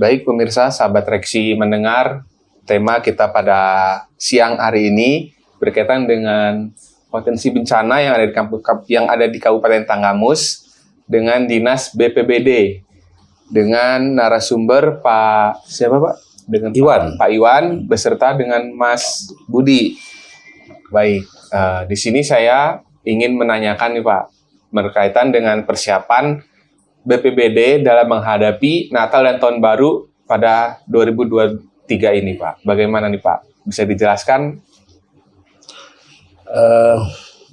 Baik pemirsa, sahabat Reksi mendengar, tema kita pada siang hari ini berkaitan dengan potensi bencana yang ada di Kabupaten Tanggamus dengan Dinas BPBD, dengan narasumber Pak Dengan Pak Iwan beserta dengan Mas Budi. Baik, di sini saya ingin menanyakan nih Pak, berkaitan dengan persiapan BPBD dalam menghadapi Natal dan Tahun Baru pada 2023 ini Pak. Bagaimana nih Pak? Bisa dijelaskan?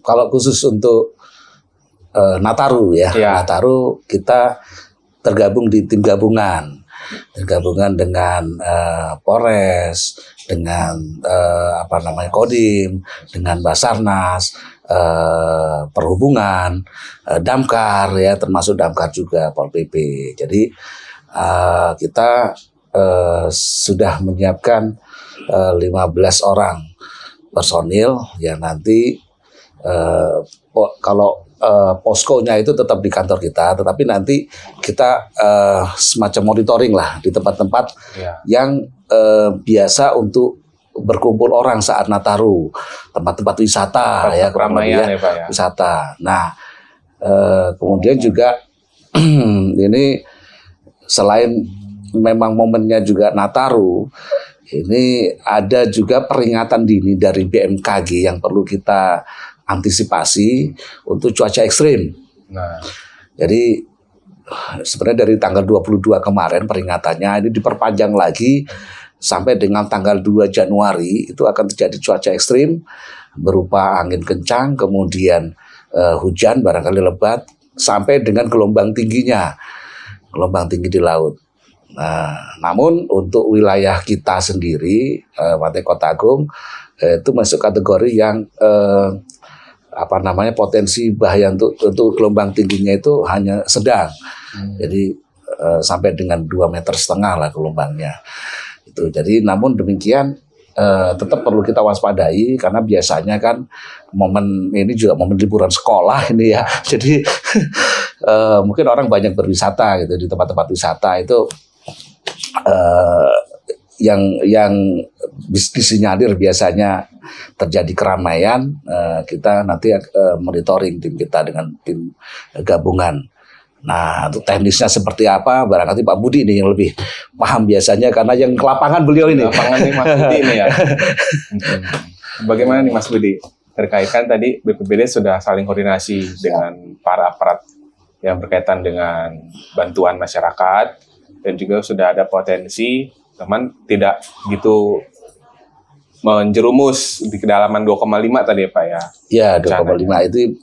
Kalau khusus untuk Nataru ya. Nataru kita tergabung di tim gabungan dengan Polres, dengan Kodim, dengan Basarnas, Perhubungan, Damkar ya, termasuk Damkar juga Pol PP. Jadi kita sudah menyiapkan 15 orang personil yang nanti kalau poskonya itu tetap di kantor kita, tetapi nanti kita semacam monitoring lah di tempat-tempat yang biasa untuk berkumpul orang saat Nataru, tempat-tempat wisata ya, keramaian ya Pak ya. Wisata. Nah, kemudian juga ini selain memang momennya juga Nataru, ini ada juga peringatan dini dari BMKG yang perlu kita antisipasi untuk cuaca ekstrim. Nah, jadi sebenarnya dari tanggal 22 kemarin peringatannya ini diperpanjang lagi sampai dengan tanggal 2 Januari itu akan terjadi cuaca ekstrim berupa angin kencang, kemudian hujan barangkali lebat sampai dengan gelombang tinggi di laut. Nah, namun untuk wilayah kita sendiri, Kabupaten Kota Agung itu masuk kategori yang potensi bahaya untuk gelombang tingginya itu hanya sedang. Jadi sampai dengan 2,5 meter lah gelombangnya. Itu. Jadi namun demikian tetap perlu kita waspadai karena biasanya kan momen ini juga momen liburan sekolah ini ya. Jadi mungkin orang banyak berwisata gitu di tempat-tempat wisata itu yang disinyalir biasanya terjadi keramaian, kita nanti monitoring tim kita dengan tim gabungan. Nah, untuk teknisnya seperti apa, barangkali Pak Budi nih yang lebih paham biasanya karena yang ke lapangan beliau ini. Lapangan nih Mas Budi ini ya. Bagaimana nih Mas Budi? Terkaitkan tadi BPBD sudah saling koordinasi dengan para aparat yang berkaitan dengan bantuan masyarakat dan juga sudah ada potensi teman tidak gitu menjerumus di kedalaman 2,5 tadi ya Pak ya? Ya 2,5 itu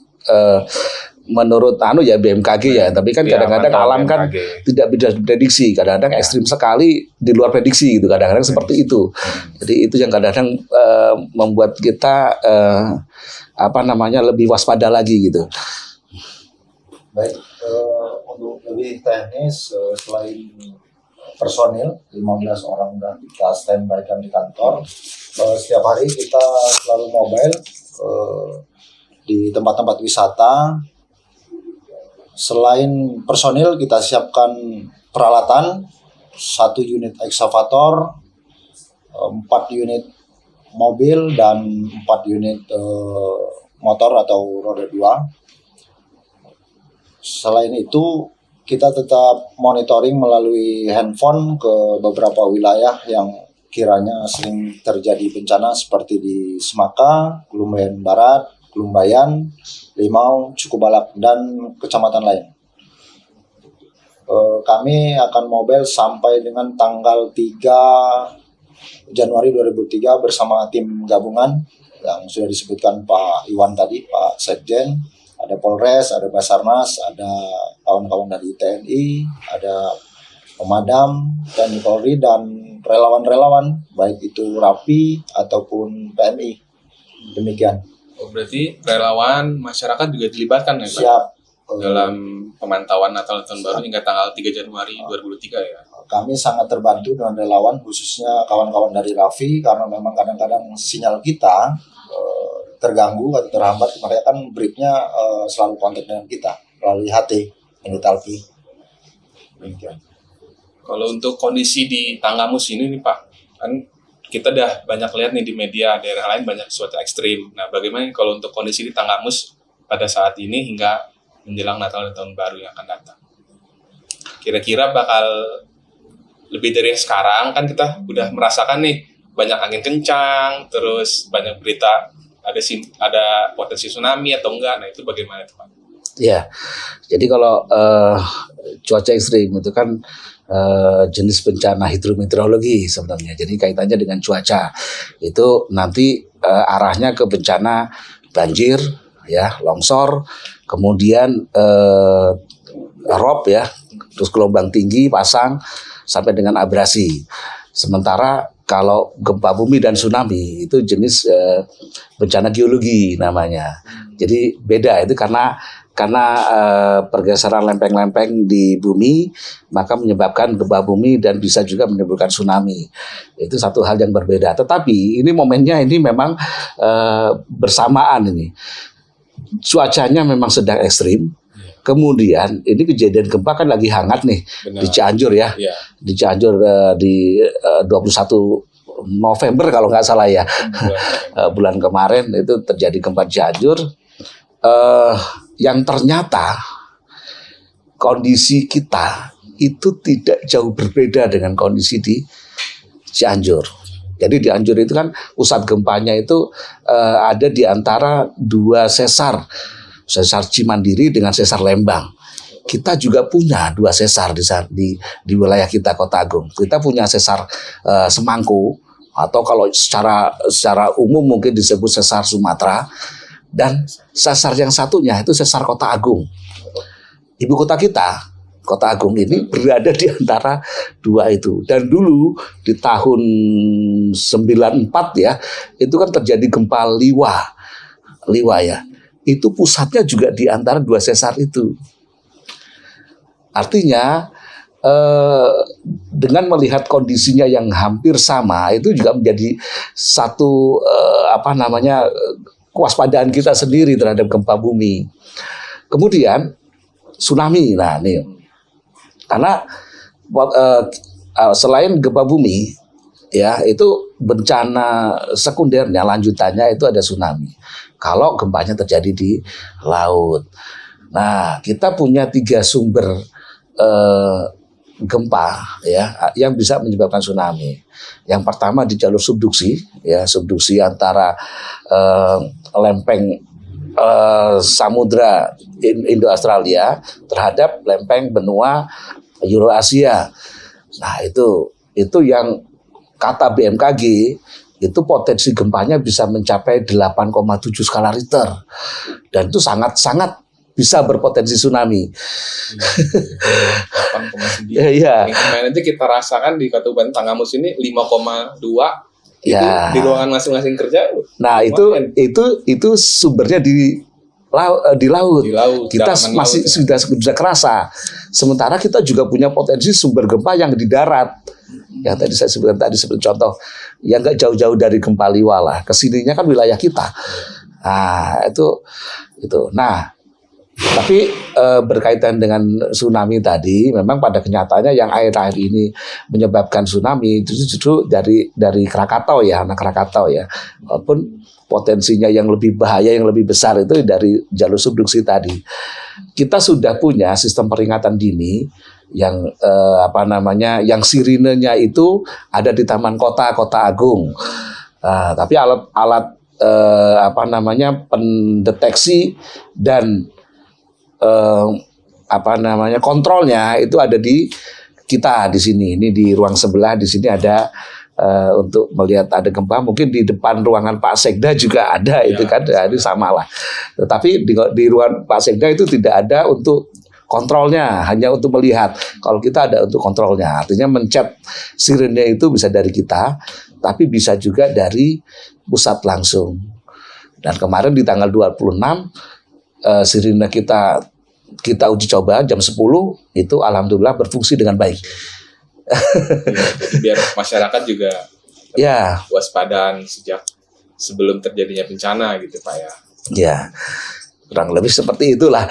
menurut BMKG ya, tapi kan kadang-kadang alam kan tidak bisa diprediksi, kadang-kadang ekstrim sekali di luar prediksi gitu, kadang-kadang seperti itu. Jadi itu yang kadang-kadang membuat kita lebih waspada lagi gitu. Baik, untuk lebih teknis selain personil 15 orang sudah kita standby-kan di kantor. Setiap hari kita selalu mobile di tempat-tempat wisata. Selain personil kita siapkan peralatan 1 unit ekskavator, 4 unit mobil dan 4 unit motor atau roda 2. Selain itu kita tetap monitoring melalui handphone ke beberapa wilayah yang kiranya sering terjadi bencana seperti di Semaka, Kelumbayan Barat, Kelumbayan, Limau, Cukubalak, dan kecamatan lain. Kami akan mobile sampai dengan tanggal 3 Januari 2003 bersama tim gabungan yang sudah disebutkan Pak Iwan tadi, Pak Sekjen. Ada Polres, ada Basarnas, ada kawan-kawan dari TNI, ada pemadam, TNI Polri, dan relawan-relawan, baik itu RAPI ataupun PMI. Demikian. Oh, berarti relawan masyarakat juga dilibatkan ya Pak? Siap. Dalam pemantauan Natal dan Tahun Baru hingga tanggal 3 Januari 2003 ya? Kami sangat terbantu dengan relawan, khususnya kawan-kawan dari RAFI, karena memang kadang-kadang sinyal kita terganggu atau terhambat, mereka kan briefnya selalu kontak dengan kita melalui HT, ini Talpi. Demikian. Kalau untuk kondisi di Tanggamus ini nih Pak, kan kita udah banyak lihat nih di media daerah lain banyak cuaca ekstrim. Nah, bagaimana kalau untuk kondisi di Tanggamus pada saat ini hingga menjelang Natal dan Tahun Baru yang akan datang? Kira-kira bakal lebih dari sekarang, kan kita udah merasakan nih banyak angin kencang, terus banyak berita ada potensi tsunami atau enggak. Nah, itu bagaimana tuh Pak? Ya, jadi kalau cuaca ekstrim itu kan jenis bencana hidrometeorologi sebenarnya. Jadi kaitannya dengan cuaca itu nanti arahnya ke bencana banjir, ya, longsor, kemudian rob ya, terus gelombang tinggi, pasang, sampai dengan abrasi. Sementara kalau gempa bumi dan tsunami itu jenis bencana geologi namanya. Jadi beda itu karena pergeseran lempeng-lempeng di bumi maka menyebabkan gempa bumi dan bisa juga menimbulkan tsunami. Itu satu hal yang berbeda. Tetapi ini momennya ini memang bersamaan ini. Cuacanya memang sedang ekstrim. Kemudian ini kejadian gempa kan lagi hangat nih. Benar. Di Cianjur ya. Iya. Di Cianjur di 21 November kalau nggak salah ya. Bulan kemarin itu terjadi gempa Cianjur. Yang ternyata kondisi kita itu tidak jauh berbeda dengan kondisi di Cianjur. Jadi di Cianjur itu kan pusat gempanya itu ada di antara dua sesar Cimandiri dengan sesar Lembang. Kita juga punya dua sesar di wilayah kita Kota Agung. Kita punya sesar Semangko atau kalau secara umum mungkin disebut sesar Sumatera. Dan sesar yang satunya itu sesar Kota Agung. Ibu kota kita, Kota Agung ini berada di antara dua itu. Dan dulu di tahun 94 ya, itu kan terjadi gempa Liwa ya. Itu pusatnya juga di antara dua sesar itu. Artinya dengan melihat kondisinya yang hampir sama, itu juga menjadi satu kewaspadaan kita sendiri terhadap gempa bumi. Kemudian tsunami, nah nih, karena selain gempa bumi, ya itu bencana sekundernya lanjutannya itu ada tsunami. Kalau gempanya terjadi di laut, nah kita punya 3 sumber gempa ya yang bisa menyebabkan tsunami. Yang pertama di jalur subduksi, ya subduksi antara lempeng samudra Indo-Australia terhadap lempeng benua Eurasia. Nah itu yang kata BMKG itu potensi gempanya bisa mencapai 8,7 skala Richter dan itu sangat bisa berpotensi tsunami. 8,9. Yang kemarin aja kita rasakan di Kabupaten Tanggamus ini 5,2. Itu di ruangan masing-masing kerja. Nah, itu sumbernya di laut. Kita masih sudah kerasa. Sementara kita juga punya potensi sumber gempa yang di darat. Yang tadi saya sebutkan seperti contoh yang nggak jauh-jauh dari gempa Liwa lah. Kesininya kan wilayah kita. Nah, itu. Nah, tapi berkaitan dengan tsunami tadi, memang pada kenyataannya yang air-air ini menyebabkan tsunami itu justru dari Krakatau ya, anak Krakatau ya. Walaupun potensinya yang lebih bahaya, yang lebih besar itu dari jalur subduksi tadi. Kita sudah punya sistem peringatan dini yang yang sirinenya itu ada di Taman Kota Agung. Tapi alat pendeteksi dan kontrolnya itu ada di kita di sini. Ini di ruang sebelah di sini ada untuk melihat ada gempa. Mungkin di depan ruangan Pak Sekda juga ada ya, itu kan itu sama lah. Tetapi di ruangan Pak Sekda itu tidak ada untuk kontrolnya, hanya untuk melihat. Kalau kita ada untuk kontrolnya, artinya mencet sirennya itu bisa dari kita, tapi bisa juga dari pusat langsung. Dan kemarin di tanggal 26 sirine kita uji coba jam 10 itu alhamdulillah berfungsi dengan baik. Jadi biar masyarakat juga waspadaan sejak sebelum terjadinya bencana gitu Pak ya. Ya. kurang lebih seperti itulah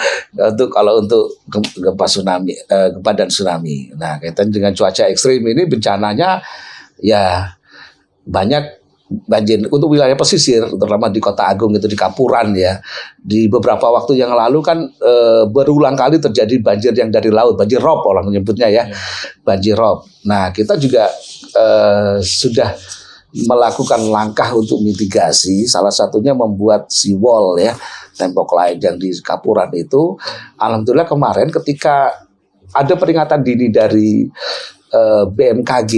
kalau untuk gempa tsunami, gempa dan tsunami. Nah, kaitan dengan cuaca ekstrim ini bencananya ya banyak banjir untuk wilayah pesisir, terutama di Kota Agung itu di Kapuran ya. Di beberapa waktu yang lalu kan berulang kali terjadi banjir yang dari laut, banjir rob orang menyebutnya ya, banjir rob. Nah, kita juga sudah melakukan langkah untuk mitigasi, salah satunya membuat seawall ya, tembok laut yang di Kapuran itu. Alhamdulillah kemarin ketika ada peringatan dini dari BMKG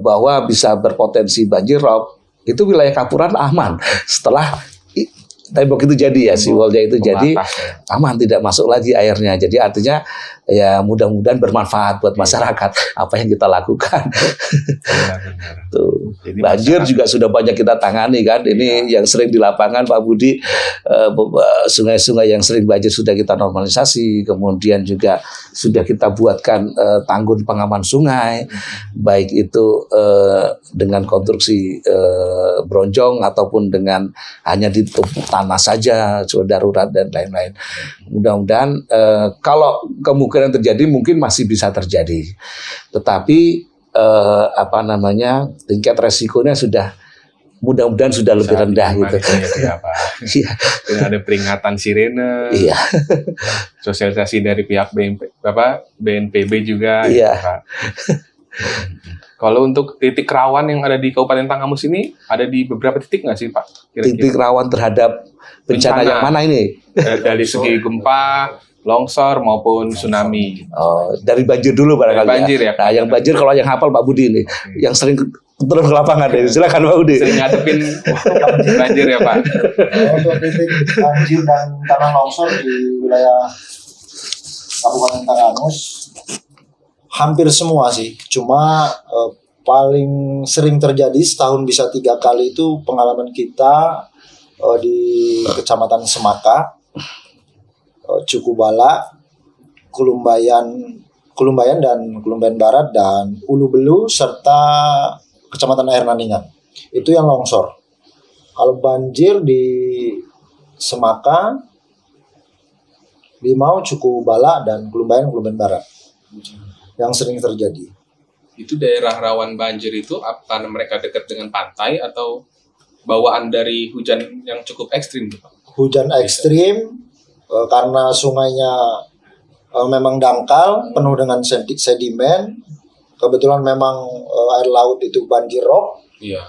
bahwa bisa berpotensi banjir rob, itu wilayah Kapuran aman. Setelah tembok itu jadi ya, seawall-nya itu jadi aman, tidak masuk lagi airnya. Jadi artinya ya mudah-mudahan bermanfaat buat masyarakat apa yang kita lakukan. Tuh. Jadi Banjir juga sudah banyak kita tangani kan. Ini yang sering di lapangan Pak Budi, sungai-sungai yang sering banjir sudah kita normalisasi. Kemudian juga sudah kita buatkan tanggul pengaman sungai, baik itu dengan konstruksi bronjong ataupun dengan hanya ditutup tanah saja, darurat dan lain-lain. Mudah-mudahan kalau kemungkinan terjadi mungkin masih bisa terjadi, tetapi tingkat resikonya sudah mudah-mudahan sudah lebih rendah gitu. Iya. Dan ada peringatan sirene, iya. Sosialisasi dari pihak BNPB juga. Iya. Gitu, Pak. Kalau untuk titik rawan yang ada di Kabupaten Tanggamus ini, ada di beberapa titik nggak sih Pak? Kira-kira? Titik rawan terhadap bencana yang mana ini? Dari segi gempa, longsor maupun tsunami. Oh, dari banjir dulu barangkali. Banjir ya. Nah, yang banjir kalau yang hafal Pak Budi ini, yang sering turun ke lapangan deh. Silakan Pak Budi. Sering ngadepin banjir ya Pak. Untuk titik banjir dan tanah longsor di wilayah Kabupaten Tanggamus hampir semua sih. Cuma paling sering terjadi setahun bisa 3 kali itu pengalaman kita di Kecamatan Semaka, Cukubala, Kulumbayan dan Kulumbayan Barat dan Ulu Belu serta Kecamatan Air Naningan. Itu yang longsor. Kalau banjir di Semaka, Limau, Cukubala dan Kulumbayan Barat yang sering terjadi. Itu daerah rawan banjir itu karena mereka dekat dengan pantai atau bawaan dari hujan yang cukup ekstrim Pak? Hujan ekstrim karena sungainya memang dangkal, penuh dengan sedimen. Kebetulan memang air laut itu banjir rob,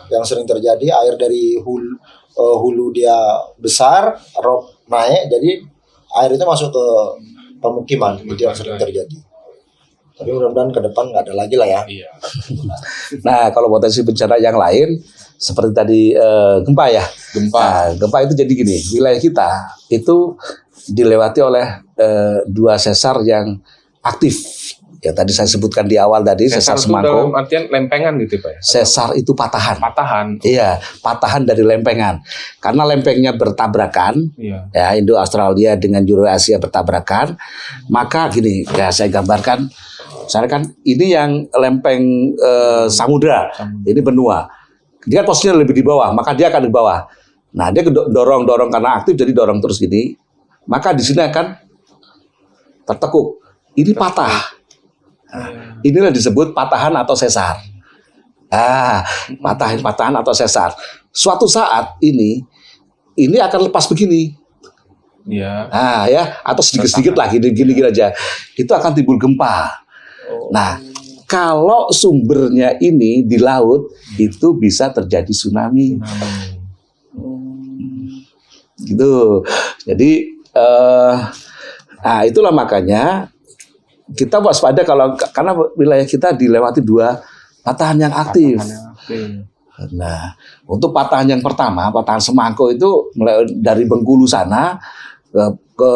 yang sering terjadi. Air dari hulu dia besar, rob naik, jadi air itu masuk ke pemukiman. Itu yang sering terjadi. Tapi mudah-mudahan ke depan nggak ada lagi lah ya. Iya. Nah, kalau potensi bencana yang lain seperti tadi gempa ya. Nah, gempa itu jadi gini, wilayah kita itu dilewati oleh 2 sesar yang aktif. Yang tadi saya sebutkan di awal tadi, sesar Semangko. Dalam artian lempengan gitu Pak ya? Sesar itu patahan. Patahan. Iya, patahan dari lempengan. Karena lempengnya bertabrakan, ya Indo-Australia dengan Eurasia bertabrakan, maka gini, ya saya gambarkan. Misalnya kan ini yang lempeng samudra, ini benua. Dia posisinya lebih di bawah, maka dia akan di bawah. Nah, dia dorong karena aktif, jadi dorong terus gini. Maka di sini akan tertekuk. Ini patah. Nah, inilah disebut patahan atau sesar. Patahan atau sesar. Suatu saat ini akan lepas begini. Iya. Nah, ya, atau sedikit-sedikit lah gini aja. Itu akan timbul gempa. Nah, kalau sumbernya ini di laut, itu bisa terjadi tsunami. Gitu. Jadi, itulah makanya kita waspada karena wilayah kita dilewati 2 patahan yang aktif. Nah, untuk patahan yang pertama, patahan Semangko itu mulai dari Bengkulu sana ke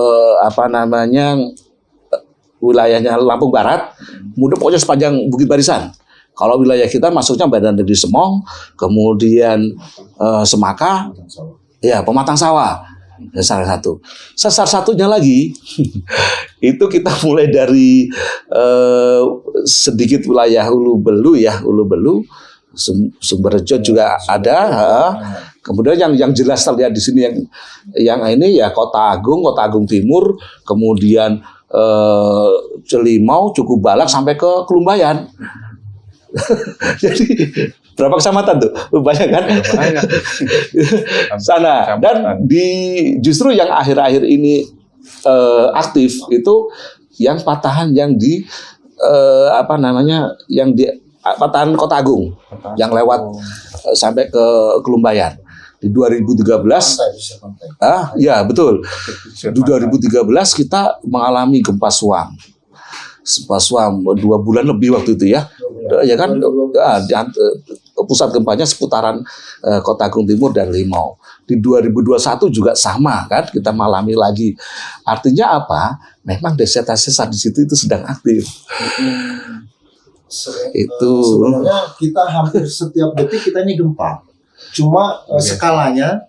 wilayahnya Lampung Barat, kemudian pokoknya sepanjang Bukit Barisan. Kalau wilayah kita masuknya badan dari Semong, kemudian Semaka, ya Pematang Sawah, salah satu. Sesar satunya lagi, itu kita mulai dari sedikit wilayah Ulu Belu, Sumberjo juga ada. Kemudian yang jelas terlihat di sini yang ini ya Kota Agung Timur, kemudian Celimau, Cukubalak sampai ke Kelumbayan. Jadi berapa kecamatan tuh? Banyak kan? Banyak. Sana. Dan justru yang akhir-akhir ini aktif itu yang patahan yang di yang di patahan Kota Agung yang lewat sampai ke Kelumbayan. Di 2013, ya betul. Di 2013 kita mengalami gempa Suam. Gempa Suam 2 bulan lebih waktu itu ya. Ya kan? Pusat gempanya seputaran Kota Agung Timur dan Limau. Di 2021 juga sama kan, kita mengalami lagi. Artinya apa? Memang desas-desus di situ itu sedang aktif. Itu sebenarnya kita hampir setiap detik kita ini gempa. Cuma skalanya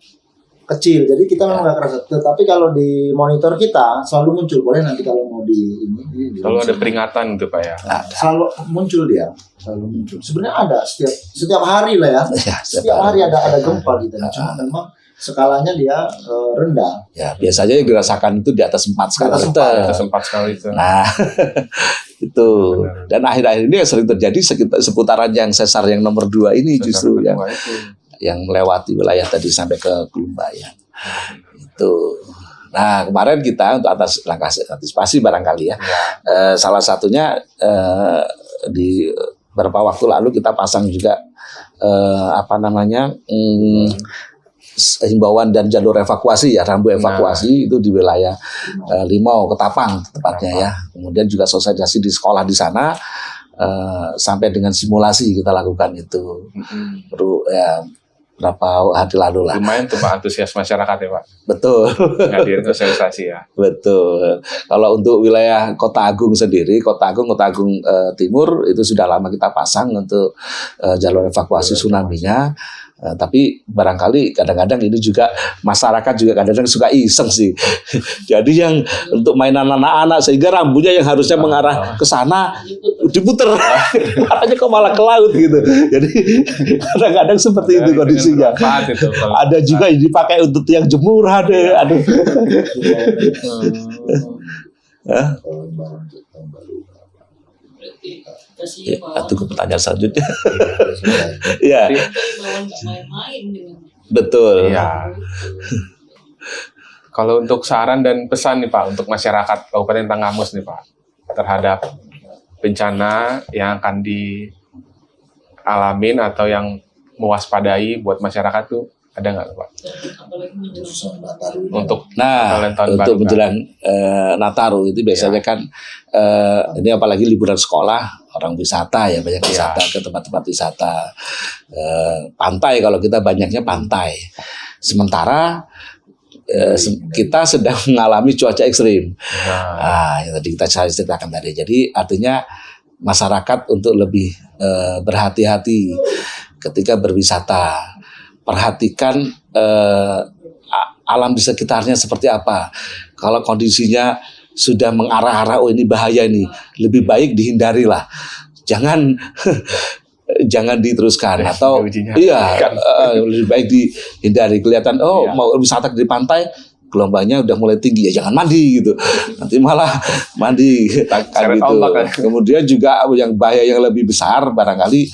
kecil, jadi kita memang nggak kerasa. Tetapi kalau di monitor kita selalu muncul, boleh nanti kalau mau di ini. Kalau ada peringatan gitu Pak ya. Selalu muncul dia, selalu muncul. Sebenarnya ada setiap hari lah ya. Setiap hari ada gempa gitu. Cuma memang skalanya dia rendah. Ya biasanya yang dirasakan itu di atas 4 skala Richter. Atas 4 skala itu. Nah itu. Dan akhir-akhir ini yang sering terjadi seputaran yang sesar yang nomor 2 ini justru yang melewati wilayah tadi sampai ke Kelumbayan. Itu. Nah kemarin kita untuk atas langkah antisipasi barangkali ya. Salah satunya di beberapa waktu lalu kita pasang juga himbauan dan jalur evakuasi ya, rambu evakuasi itu di wilayah Limau, Ketapang tepatnya ya. Kemudian juga sosialisasi di sekolah di sana sampai dengan simulasi kita lakukan itu. Perlu ya berapa hari lalu lah. Lumayan tuh Pak antusias masyarakat ya Pak. Betul. Ngadirin sosialisasi ya. Betul. Kalau untuk wilayah Kota Agung sendiri, Kota Agung Timur itu sudah lama kita pasang untuk jalur evakuasi tsunami-nya. Tapi barangkali kadang-kadang ini juga masyarakat juga kadang-kadang suka iseng sih. Jadi yang untuk mainan anak-anak sehingga rambunya yang harusnya mengarah ke sana diputer, arahnya kok malah ke laut gitu. Jadi kadang-kadang seperti itu kondisinya. Ada juga yang dipakai untuk tiang jemuran, ada. Ya, tunggu pertanyaan selanjutnya. Ya. Betul. Ya. Kalau untuk saran dan pesan nih Pak untuk masyarakat Kabupaten Tanggamus nih Pak terhadap bencana yang akan dialamin atau yang mewaspadai buat masyarakat tuh ada nggak Pak? Untuk menjelang Nataru itu biasanya kan ini apalagi liburan sekolah, orang wisata ya, banyak wisata ke tempat-tempat wisata, pantai kalau kita banyaknya pantai. Sementara kita sedang mengalami cuaca ekstrim. Yang tadi kita ceritakan tadi. Jadi artinya masyarakat untuk lebih berhati-hati ketika berwisata. Perhatikan alam di sekitarnya seperti apa. Kalau kondisinya sudah mengarah-arah, oh ini bahaya ini, lebih baik dihindarilah. Jangan diteruskan atau lebih baik dihindari. Kelihatan mau wisata di pantai gelombangnya udah mulai tinggi ya jangan mandi gitu. Nanti malah mandi kan gitu. Kemudian juga yang bahaya yang lebih besar barangkali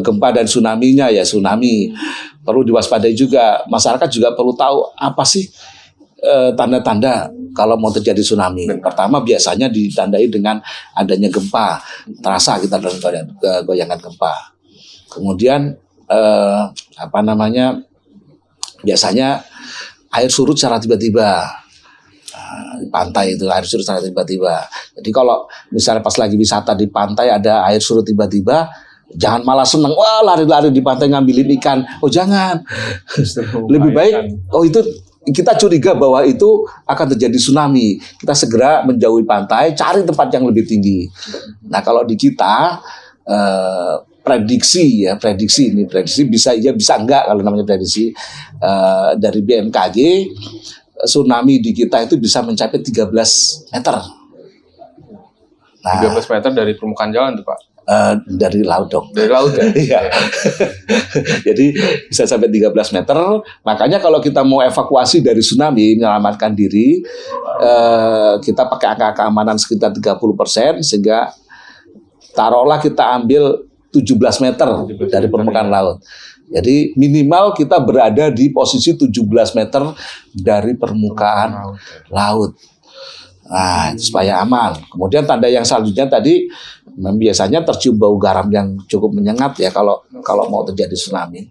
gempa dan tsunami-nya ya, tsunami perlu diwaspadai juga. Masyarakat juga perlu tahu apa sih tanda-tanda kalau mau terjadi tsunami. Pertama biasanya ditandai dengan adanya gempa, terasa kita dalam goyangan gempa. Kemudian biasanya air surut secara tiba-tiba. Di pantai itu air surut secara tiba-tiba. Jadi kalau misalnya pas lagi wisata di pantai ada air surut tiba-tiba, jangan malah senang, wah lari-lari di pantai ngambilin ikan. Oh jangan. Lebih baik, itu kita curiga bahwa itu akan terjadi tsunami. Kita segera menjauhi pantai, cari tempat yang lebih tinggi. Nah kalau di kita prediksi bisa iya bisa enggak kalau namanya prediksi dari BMKG, tsunami di kita itu bisa mencapai 13 meter. Nah, 13 meter dari permukaan jalan tuh Pak? Dari laut dong. Dari laut ya? Iya. Jadi bisa sampai 13 meter. Makanya kalau kita mau evakuasi dari tsunami, menyelamatkan diri, kita pakai angka keamanan sekitar 30%, sehingga taruhlah kita ambil 17 meter dari permukaan laut. Jadi minimal kita berada di posisi 17 meter dari permukaan laut. Nah, supaya aman. Kemudian tanda yang selanjutnya tadi biasanya tercium bau garam yang cukup menyengat ya kalau mau terjadi tsunami.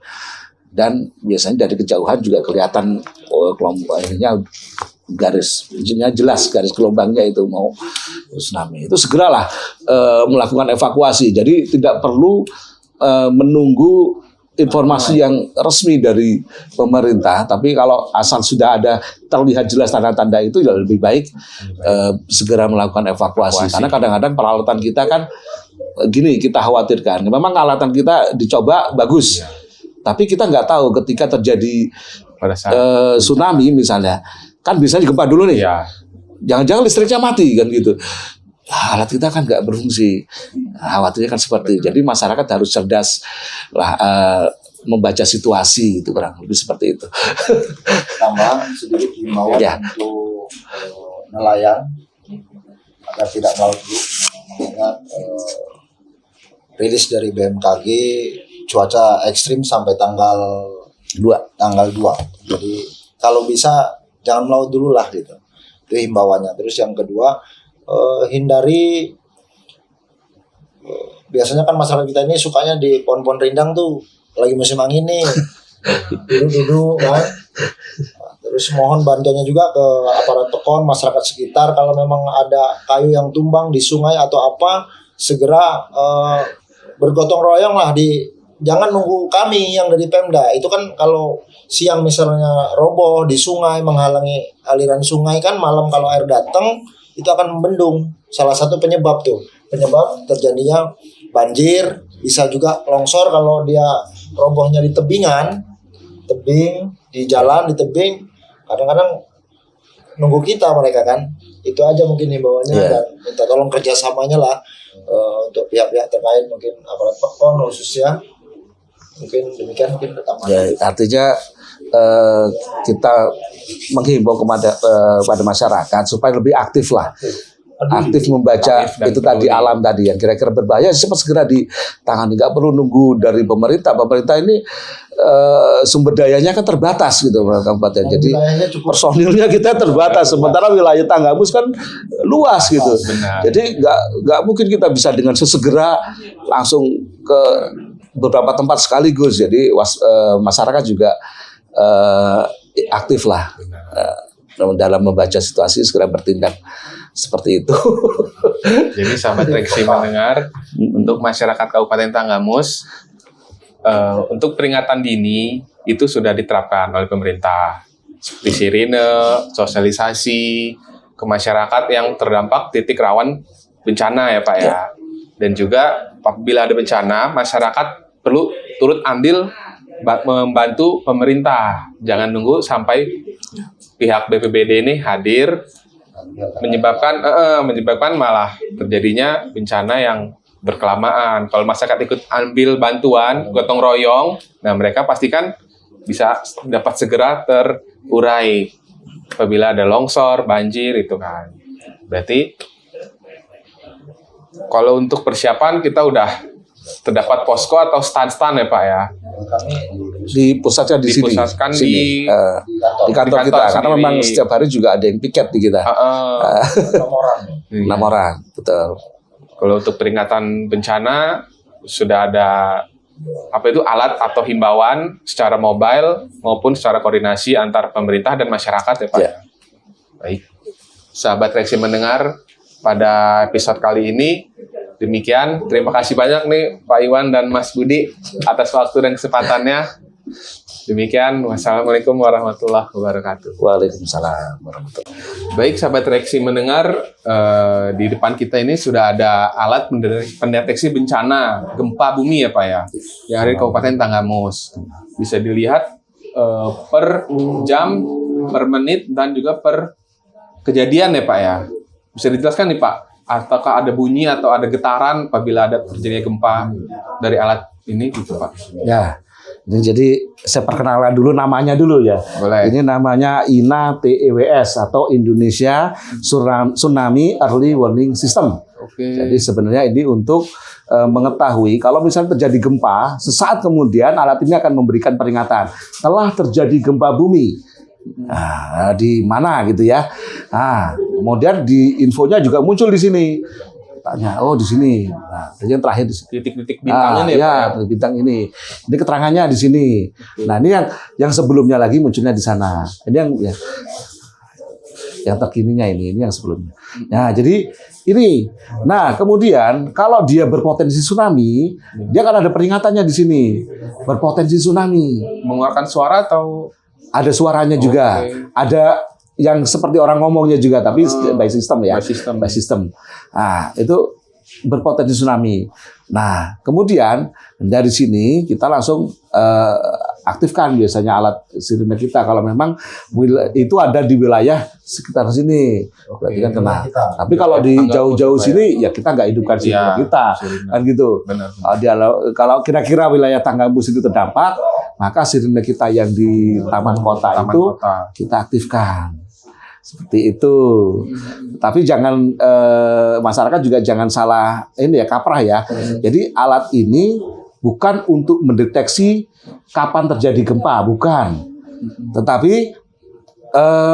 Dan biasanya dari kejauhan juga kelihatan kelompok ininya garisnya jelas, garis gelombangnya itu mau tsunami. Itu segeralah melakukan evakuasi. Jadi tidak perlu menunggu informasi yang resmi dari pemerintah, tapi kalau asal sudah ada terlihat jelas tanda-tanda itu ya lebih baik segera melakukan evakuasi. Karena kadang-kadang peralatan kita kan gini, kita khawatirkan. Memang alatan kita dicoba bagus, tapi kita nggak tahu ketika terjadi pada saat tsunami misalnya, kan biasanya gempa dulu nih, jangan-jangan listriknya mati kan gitu. Alat kita kan nggak berfungsi. Khawatirnya kan seperti itu. Jadi masyarakat harus cerdas lah, membaca situasi gitu, kurang lebih seperti itu. Tambah sedikit himbauan untuk nelayan agar tidak melaut dulu. Mengingat rilis dari BMKG cuaca ekstrim sampai tanggal 2. Jadi kalau bisa jangan melaut dulu lah gitu. Itu himbauannya. Terus yang kedua, hindari, biasanya kan masyarakat kita ini sukanya di pohon-pohon rindang tuh lagi musim angin nih, duduk kan. Terus mohon bantuannya juga ke aparat PON, masyarakat sekitar, kalau memang ada kayu yang tumbang di sungai atau apa, segera bergotong royong lah, jangan nunggu kami yang dari Pemda. Itu kan kalau siang misalnya roboh di sungai menghalangi aliran sungai, kan malam kalau air datang itu akan membendung. Salah satu penyebab terjadinya banjir, bisa juga longsor kalau dia robohnya di tebing di jalan, di tebing. Kadang-kadang nunggu kita mereka kan. Itu aja mungkin himbauannya, dan minta tolong kerjasamanya lah untuk pihak-pihak terkait, mungkin aparat PON khususnya. Mungkin demikian, mungkin pertama. Ya, artinya kita menghimbau pada masyarakat supaya lebih aktif lah, aktif membaca itu tadi alam tadi yang kira-kira berbahaya, cepat segera ditangani. Nggak perlu nunggu dari pemerintah. Pemerintah ini sumber dayanya kan terbatas gitu kabupaten. Jadi personilnya kita terbatas. Sementara wilayah Tanggamus kan luas gitu. Jadi nggak mungkin kita bisa dengan sesegera langsung ke beberapa tempat sekaligus. Jadi masyarakat juga aktif lah dalam membaca situasi, segera bertindak seperti itu. Jadi sahabat Reksi mendengar, untuk masyarakat Kabupaten Tanggamus, untuk peringatan dini itu sudah diterapkan oleh pemerintah, seperti sirine, sosialisasi ke masyarakat yang terdampak titik rawan bencana ya Pak ya. Dan juga apabila ada bencana, masyarakat perlu turut andil membantu pemerintah. Jangan nunggu sampai pihak BPBD ini hadir, menyebabkan malah terjadinya bencana yang berkelamaan. Kalau masyarakat ikut ambil bantuan, gotong royong, nah mereka pastikan bisa dapat segera terurai apabila ada longsor, banjir itu kan. Berarti kalau untuk persiapan kita udah terdapat posko atau stand-stand ya Pak ya. Di pusatnya di sini. Dipusatkan di kantor kita sendiri. Karena memang setiap hari juga ada yang piket di kita. 6 orang, betul. Kalau untuk peringatan bencana sudah ada alat atau himbauan secara mobile maupun secara koordinasi antar pemerintah dan masyarakat ya Pak. Baik. Sahabat Reksi mendengar, pada episode kali ini demikian. Terima kasih banyak nih Pak Iwan dan Mas Budi atas waktu dan kesempatannya. Demikian, wassalamualaikum warahmatullahi wabarakatuh. Waalaikumsalam warahmatullahi wabarakatuh. Baik, sahabat Reksi mendengar, di depan kita ini sudah ada alat pendeteksi bencana gempa bumi ya Pak ya, yang ada di Kabupaten Tanggamus. Bisa dilihat per jam, per menit, dan juga per kejadian ya Pak ya. Bisa dijelaskan nih Pak, ataukah ada bunyi atau ada getaran apabila ada terjadinya gempa dari alat ini gitu Pak? Ya. Jadi saya perkenalkan dulu namanya dulu ya. Boleh. Ini namanya INA TEWS atau Indonesia Tsunami Early Warning System. Oke. Jadi sebenarnya ini untuk mengetahui kalau misalnya terjadi gempa, sesaat kemudian alat ini akan memberikan peringatan telah terjadi gempa bumi. Nah, di mana gitu ya. Nah, kemudian di infonya juga muncul di sini. Tanya, oh di sini. Nah, yang terakhir di sini. Titik-titik bintangnya nih ya, Pak. bintang ini. Ini keterangannya di sini. Nah, ini yang sebelumnya lagi munculnya di sana. Ini yang terkininya ini yang sebelumnya. Nah, jadi ini. Nah, kemudian kalau dia berpotensi tsunami, dia akan ada peringatannya di sini. Berpotensi tsunami. Mengeluarkan suara atau Ada suaranya juga. Oke. Ada yang seperti orang ngomongnya juga, tapi by system ya. By system. Nah, itu berpotensi tsunami. Nah, kemudian dari sini kita langsung aktifkan biasanya alat sirine kita kalau memang itu ada di wilayah sekitar sini. Berarti kan kena. Tapi kalau di jauh-jauh sini ya kita nggak hidupkan sirine kita. Kan gitu. Benar. Kalau kira-kira wilayah Tanggamus itu terdampak, maka sirine kita yang di Taman Kota itu kita aktifkan. Seperti itu. Tapi jangan masyarakat juga jangan salah ini ya, kaprah ya. Jadi alat ini bukan untuk mendeteksi kapan terjadi gempa, bukan. Tetapi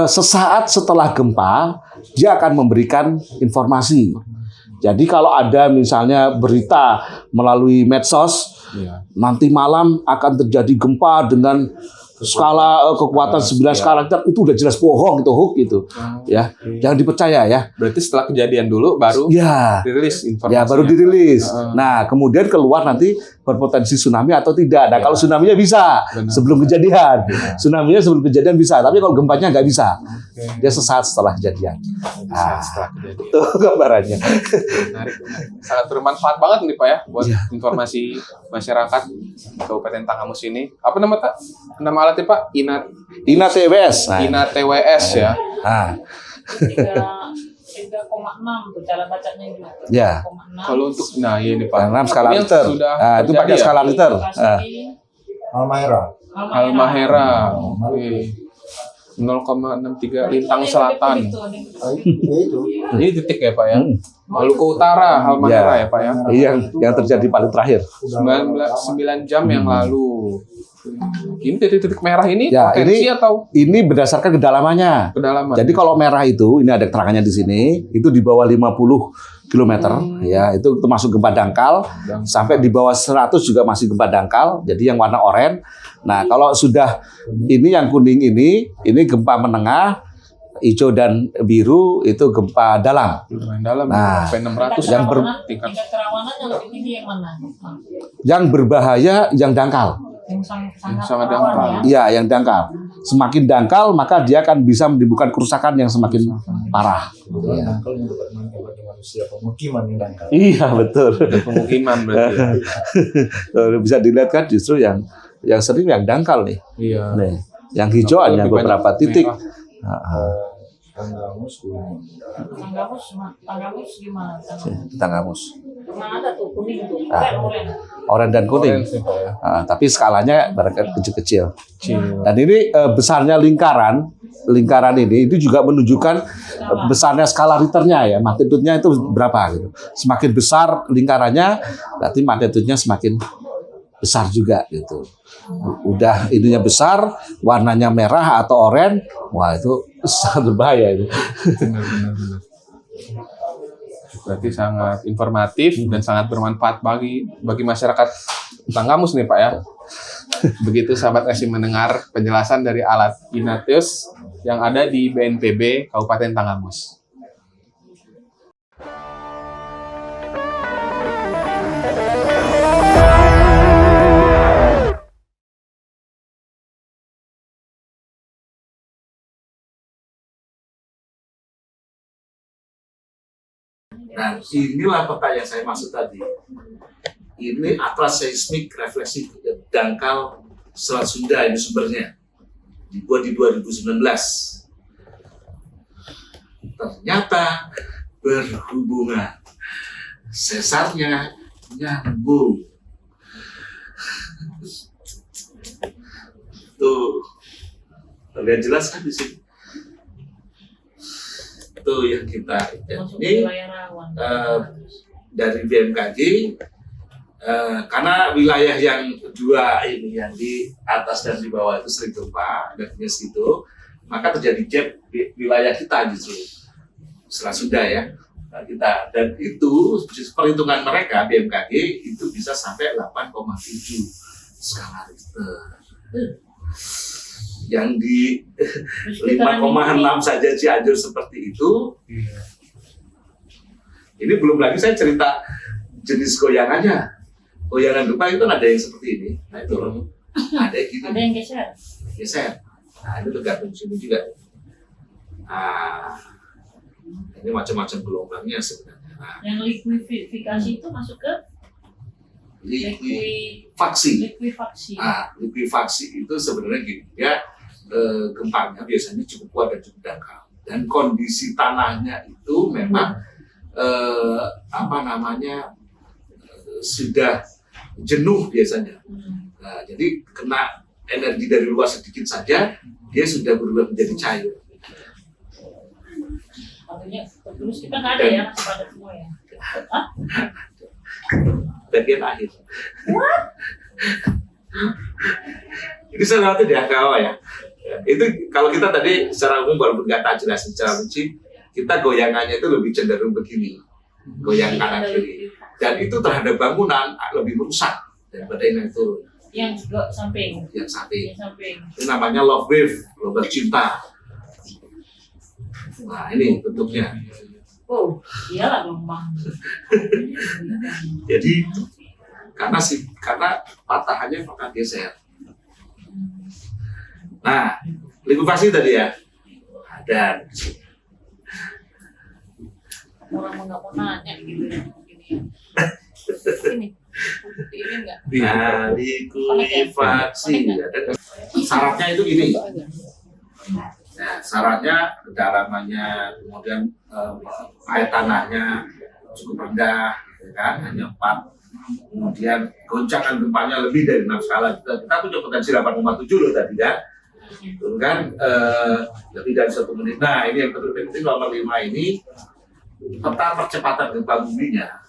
sesaat setelah gempa dia akan memberikan informasi. Jadi kalau ada misalnya berita melalui medsos, nanti malam akan terjadi gempa dengan skala kekuatan 9 skala Richter, itu udah jelas bohong, itu hoax itu. Ya, jangan dipercaya ya. Berarti setelah kejadian dulu baru dirilis informasinya. Ya, baru dirilis. Nah, kemudian keluar nanti berpotensi tsunami atau tidak. Nah, kalau tsunami-nya bisa sebelum kejadian. Tsunami-nya sebelum kejadian bisa, tapi kalau gempanya nggak bisa. Dia sesaat setelah kejadian. Setelah kejadian. Itu gambarannya. Menarik. Sangat bermanfaat banget nih Pak ya buat informasi masyarakat Kabupaten Tanggamus ini. Apa nama alatnya Pak? INA TEWS. INA TEWS ya. Nah, 3,6 tuh cara bacanya juga. Ya. 3,6. Kalau untuk ini Pak. 6 skala Ini Richter. sudah Nah, itu pakai terjadi skala Richter. Halmahera. Halmahera. Oke. 0,63 Lintang Selatan. Itu. Ini titik ya Pak ya. Maluku Utara, Halmahera ya Pak ya. Yang terjadi paling terakhir. 9 jam yang lalu. Ini titik-titik merah ini Ya, potensi atau ini berdasarkan kedalamannya. kedalaman? Jadi kalau merah itu, ini ada keterangannya di sini, itu di bawah 50 km, ya itu termasuk gempa dangkal, sampai di bawah 100 juga masih gempa dangkal. Jadi yang warna oranye. Nah, kalau sudah ini yang kuning ini gempa menengah, hijau dan biru itu gempa dalam. Lumayan dalam. Nah, sampai 600 yang tingkat. Tingkat kerawanan yang lebih tinggi yang mana? Yang berbahaya yang dangkal. Yang sangat sangat rawan dangkal. ya. Iya, yang dangkal. Semakin dangkal maka dia akan bisa menimbulkan kerusakan yang semakin parah. Iya. Dangkal merupakan bagi manusia pemukiman yang dangkal. Iya, betul. Pemukiman berarti. Bisa dilihat kan justru yang sering yang dangkal nih. Iya. Nih, yang hijau hanya Lebih beberapa banyak titik. merah. Tanggamus kuning. Tanggamus gimana? Tanggamus. Mana ada tuh kuning tuh, Ah. oranye. Oranye dan kuning. Orange ya, Pak ya. Tapi skalanya barangkali kecil-kecil. Kecil. Dan ini besarnya lingkaran ini itu juga menunjukkan besarnya skala Richternya ya, magnitudenya itu berapa gitu. Semakin besar lingkarannya, berarti magnitudenya semakin besar juga gitu. Udah ininya besar, warnanya merah atau oranye, wah itu sangat berbahaya itu. Benar. Berarti sangat informatif dan sangat bermanfaat bagi masyarakat Tanggamus nih Pak ya. Begitu sahabat Resi mendengar penjelasan dari alat INA TEWS yang ada di BNPB Kabupaten Tanggamus. Nah, inilah peta yang saya maksud tadi. Ini atlas seismik refleksi dangkal Selat Sunda, ini sumbernya. Dibuat di 2019. Ternyata berhubungan. Sesarnya nyambung. Tuh, terlihat jelas kan di sini. Itu yang kita Masuk ini wilayah rawan. dari BMKG, karena wilayah yang dua ini yang di atas dan di bawah itu sering gempa dan segitu, maka terjadi gap di wilayah kita justru setelah sudah ya kita, dan itu perhitungan mereka BMKG itu bisa sampai 8,7 skala Richter. Yang di 5,6 saja Cianjur seperti itu. Ini belum lagi saya cerita jenis goyangannya. Goyangan gempa itu ada yang seperti ini. Nah itu ada yang gini. Ada yang geser. Geser. Nah itu tergantung sini juga. Nah, ini macam-macam gelombangnya sebenarnya. Nah, Yang likuidifikasi itu masuk ke likuifaksi. likuifaksi. Likuifaksi itu sebenarnya gini ya, gempanya biasanya cukup kuat dan cukup dangkal, dan kondisi tanahnya itu memang sudah jenuh biasanya. Nah, jadi kena energi dari luar sedikit saja dia sudah berubah menjadi cair. Artinya terus kita nggak ada ya, masih pada semua ya. Hah? Bagian akhir. Ini salah satu di angka awal ya. Itu kalau kita tadi secara umum walaupun nggak tak jelasin secara rinci, kita goyangannya itu lebih cenderung begini, goyang kanan kiri. Dan itu terhadap bangunan lebih merusak daripada yang turun. Yang juga samping. Yang samping. Yang samping. Itu namanya love wave, gelombang cinta. Nah ini bentuknya. Oh, iyalah gelombang. Jadi karena patahannya maka geser. Nah, likuifaksi tadi ya. Dan Orang nggak mau nanya gitu ya. Ini enggak? nah, likuifaksi syaratnya itu gini. Nah, syaratnya kedalamannya, kemudian air tanahnya cukup rendah, ya kan? Hanya 4. Kemudian goncangan gempanya lebih dari 6 skala. Kita punya potensi 8,7 loh tadi kan? Itu kan lebih dari 1 menit. Nah, ini yang penting nomor 5 ini, peta percepatan gempa buminya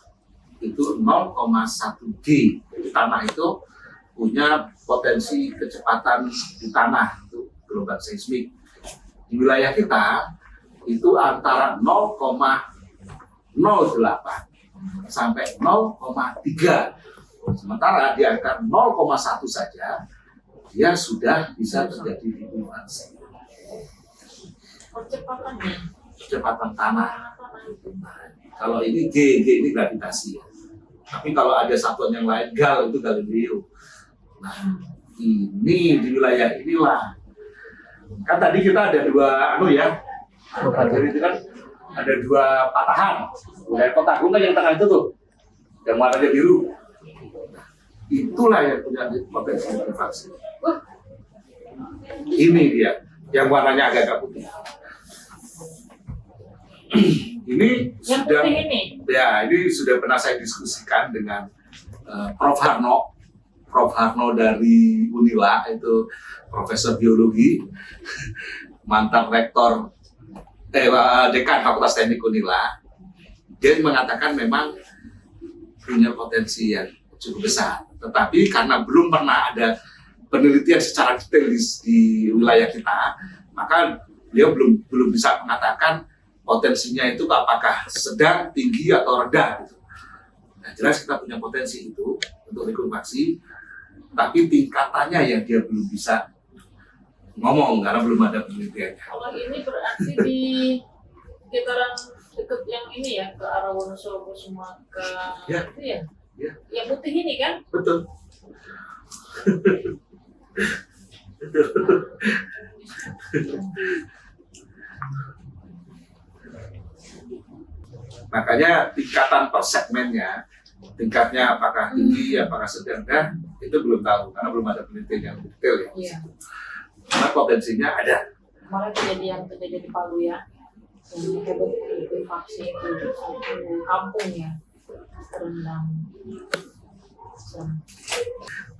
itu 0,1 G. Jadi tanah itu punya potensi kecepatan di tanah, itu gelombang seismik. Di wilayah kita itu antara 0,08 sampai 0,3. Sementara di angka 0,1 saja dia sudah bisa terjadi likuifaksi. Percepatan tanah. Nah, kalau ini G ini gravitasi ya. Tapi kalau ada satuan yang lain, gal itu Galileo. Nah, ini di wilayah inilah. Kan tadi kita ada 2 jadi itu kan ada 2 patahan. Wilayah Kota Agung kan yang tengah itu tuh, yang warnanya biru. Itulah yang punya potensi likuifaksi. Ini dia, yang warnanya agak putih. Ini Yang sudah, putih ini? ya ini sudah pernah saya diskusikan dengan Prof. Harno dari Unila, itu profesor biologi, mantan rektor dekan Fakultas Teknik Unila. Dia mengatakan memang punya potensi yang cukup besar, tetapi karena belum pernah ada penelitian secara detail di wilayah kita, maka dia belum bisa mengatakan potensinya itu apakah sedang, tinggi atau rendah gitu. Nah, jelas kita punya potensi itu untuk likuifaksi, tapi tingkatannya yang dia belum bisa ngomong karena belum ada penelitiannya. Kalau ini berarti di sekitaran dekat yang ini ya, ke arah Wonosobo, Sumatera, Ya. itu ya? Ya. Yang putih ini kan? Betul. Makanya tingkatan per segmennya, tingkatnya apakah tinggi, apakah sedang, itu belum tahu karena belum ada penelitian yang detail ya. Iya. Karena potensinya ada. Kemarin terjadi di Palu ya. yang hebat likuifaksi itu satu kampung ya terendam.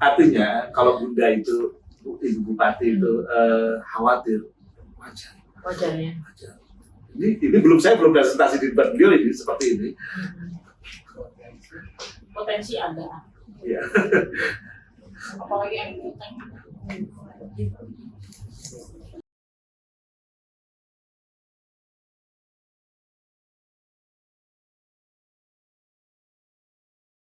Artinya kalau Bunda itu, Ibu Bupati itu khawatir, wajar. Wajar ya. Wajar. Ini saya belum presentasi di depan beliau ini seperti ini. Potensi ada. Iya. Apalagi yang